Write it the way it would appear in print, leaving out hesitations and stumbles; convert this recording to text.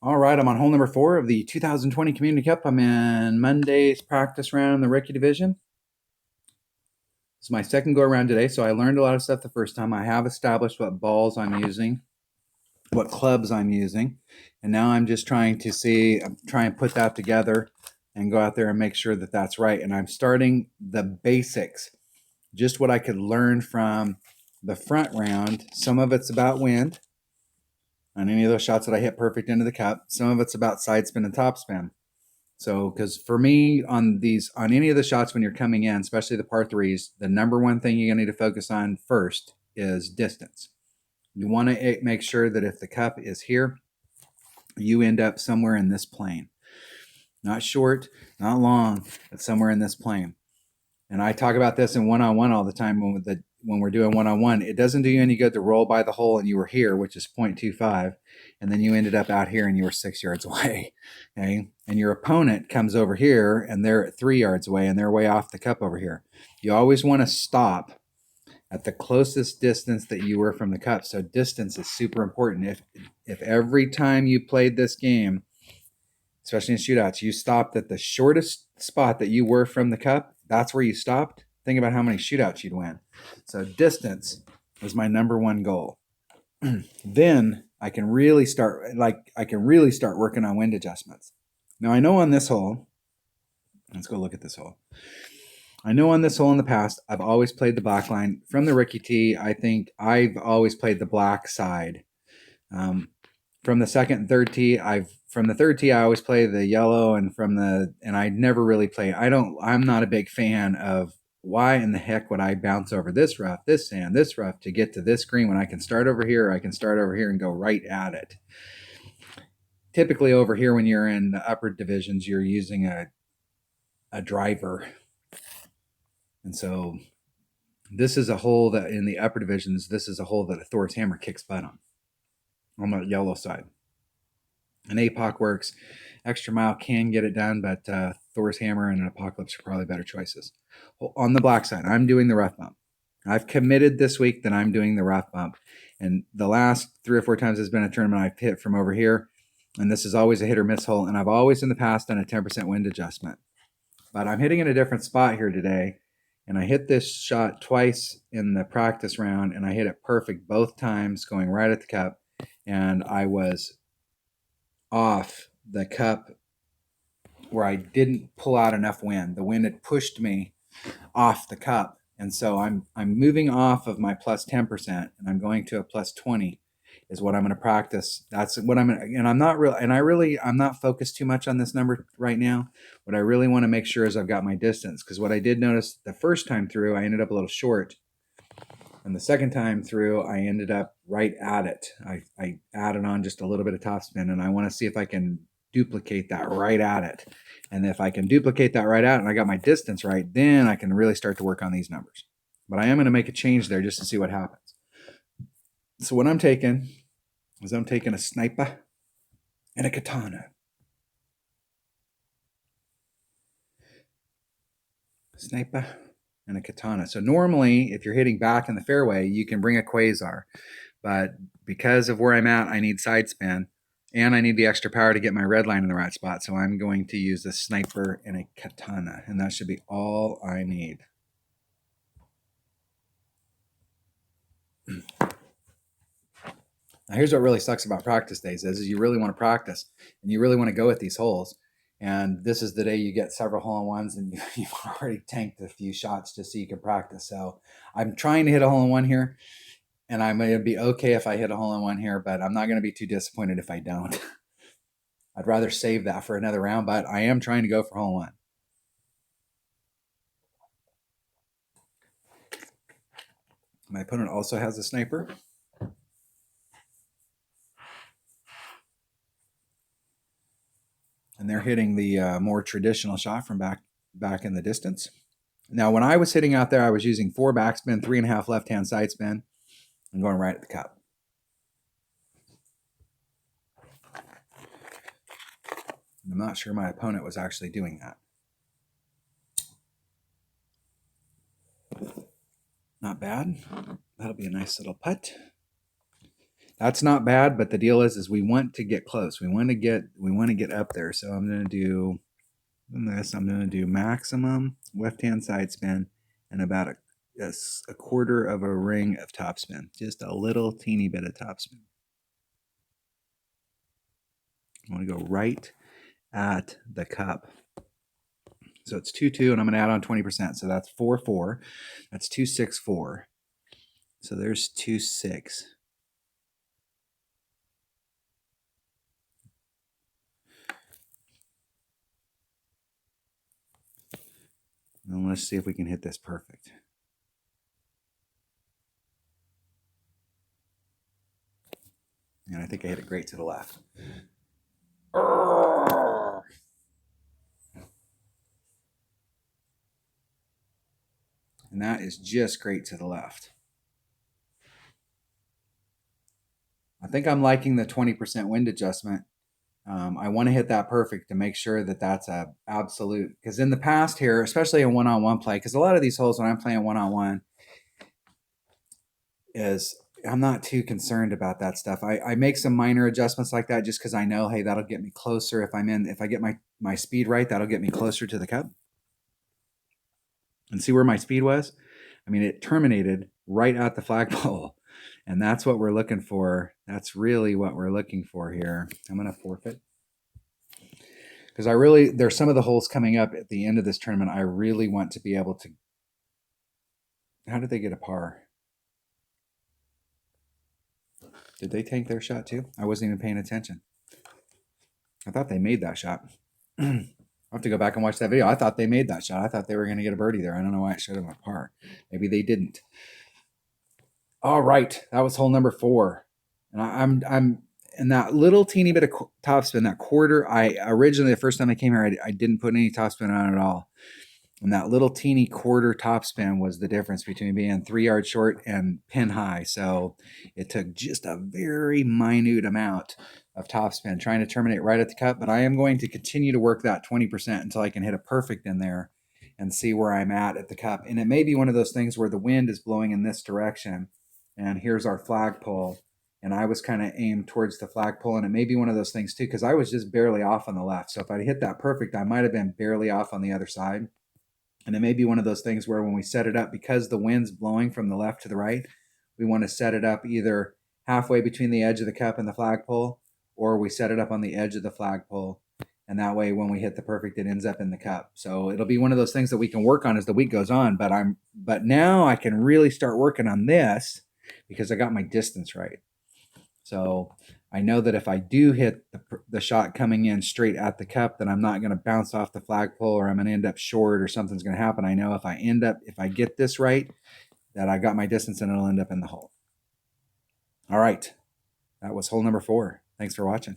All right, I'm on hole number 4 of the 2020 Community Cup. I'm in Monday's practice round in the rookie division. It's my second go around today, so I learned a lot of stuff the first time. I have established what balls I'm using, what clubs I'm using, and now I'm just trying to try and put that together and go out there and make sure that that's right. And I'm starting the basics, just what I could learn from the front round. Some of it's about wind on any of those shots that I hit perfect into the cup. Some of it's about side spin and top spin. So, because for me, on any of the shots when you're coming in, especially the par threes, the number one thing you're gonna need to focus on first is distance. You want to make sure that if the cup is here, you end up somewhere in this plane, not short, not long, but somewhere in this plane. And I talk about this in one-on-one all the time when we're doing one-on-one. It doesn't do you any good to roll by the hole and you were here, which is 0.25, and then you ended up out here and you were 6 yards away. Okay. And your opponent comes over here and they're at 3 yards away and they're way off the cup over here. You always want to stop at the closest distance that you were from the cup. So distance is super important. If every time you played this game, especially in shootouts, you stopped at the shortest spot that you were from the cup, that's where you stopped, think about how many shootouts you'd win. So distance was my number one goal. Then I can really start working on wind adjustments. Now I know on this hole, let's go look at this hole. I know on this hole in the past, I've always played the black line. From the rookie tee, I think I've always played the black side. From the second and third tee, I always play the yellow, and I never really play. I'm not a big fan of why in the heck would I bounce over this rough, this sand, this rough to get to this green when I can start over here, I can start over here and go right at it. Typically over here when you're in the upper divisions, you're using a driver. And so this is a hole that in the upper divisions, this is a hole that a Thor's hammer kicks butt on the yellow side. An APOC works. Extra Mile can get it done, but Thor's hammer and an Apocalypse are probably better choices. On the black side, I'm doing the rough bump. I've committed this week that I'm doing the rough bump. And the last 3 or 4 times there's been a tournament I've hit from over here. And this is always a hit or miss hole. And I've always in the past done a 10% wind adjustment. But I'm hitting in a different spot here today. And I hit this shot twice in the practice round. And I hit it perfect both times, going right at the cup. And I was off the cup where I didn't pull out enough wind. The wind had pushed me off the cup. And so I'm moving off of my plus 10% and I'm going to a plus 20 is what I'm going to practice. That's what I'm going to, and I'm not focused too much on this number right now. What I really want to make sure is I've got my distance, because what I did notice the first time through, I ended up a little short. And the second time through, I ended up right at it. I added on just a little bit of topspin, and I want to see if I can duplicate that right at it. And if I can duplicate that right at it and I got my distance right, then I can really start to work on these numbers. But I am going to make a change there just to see what happens. So what I'm taking is a sniper and a katana. Sniper and a katana. So normally, if you're hitting back in the fairway, you can bring a quasar. But because of where I'm at, I need side spin. And I need the extra power to get my red line in the right spot. So I'm going to use a sniper and a katana. And that should be all I need. Now, here's what really sucks about practice days is you really want to practice and you really want to go at these holes. And this is the day you get several hole-in-ones and you've already tanked a few shots just so you can practice. So I'm trying to hit a hole-in-one here. And I'm going to be okay if I hit a hole-in-one here, but I'm not going to be too disappointed if I don't. I'd rather save that for another round, but I am trying to go for hole-in-one. My opponent also has a sniper. And they're hitting the more traditional shot from back in the distance. Now, when I was hitting out there, I was using 4 backspin, 3.5 left-hand side spin, and going right at the cup. I'm not sure my opponent was actually doing that. Not bad. That'll be a nice little putt. That's not bad, but the deal is we want to get close. We want to get up there. So I'm going to do this. I'm going to do maximum left-hand side spin and about a quarter of a ring of topspin. Just a little teeny bit of topspin. I want to go right at the cup. So it's 2-2, and I'm going to add on 20%. So that's 4-4. That's 2-6-4. So there's 2-6. And let's see if we can hit this perfect. And I think I hit it great to the left. And that is just great to the left. I think I'm liking the 20% wind adjustment. I want to hit that perfect to make sure that that's a absolute. Because in the past here, especially in one-on-one play, because a lot of these holes when I'm playing one-on-one is I'm not too concerned about that stuff. I make some minor adjustments like that just because I know, hey, that'll get me closer. If I get my speed right, that'll get me closer to the cup. And see where my speed was? I mean, it terminated right at the flagpole. And that's what we're looking for. That's really what we're looking for here. I'm going to forfeit. Because there's some of the holes coming up at the end of this tournament. I really want to be able to. How did they get a par? Did they tank their shot too? I wasn't even paying attention. I thought they made that shot. I'll have to go back and watch that video. I thought they made that shot. I thought they were going to get a birdie there. I don't know why it showed them a par. Maybe they didn't. All right, that was hole number 4, and I'm in that little teeny bit of topspin, that quarter. I originally, the first time I came here, I didn't put any topspin on at all, and that little teeny quarter topspin was the difference between being 3 yards short and pin high. So it took just a very minute amount of topspin trying to terminate right at the cup. But I am going to continue to work that 20% until I can hit a perfect in there and see where I'm at the cup. And it may be one of those things where the wind is blowing in this direction. And here's our flagpole, and I was kind of aimed towards the flagpole, and it may be one of those things too, because I was just barely off on the left. So if I hit that perfect, I might have been barely off on the other side. And it may be one of those things where when we set it up, because the wind's blowing from the left to the right, we want to set it up either halfway between the edge of the cup and the flagpole, or we set it up on the edge of the flagpole. And that way, when we hit the perfect, it ends up in the cup. So it'll be one of those things that we can work on as the week goes on. But now I can really start working on this because I got my distance right. So I know that if I do hit the shot coming in straight at the cup, then I'm not going to bounce off the flagpole or I'm going to end up short or something's going to happen. I know if I get this right, that I got my distance and it'll end up in the hole. All right. That was hole number 4. Thanks for watching.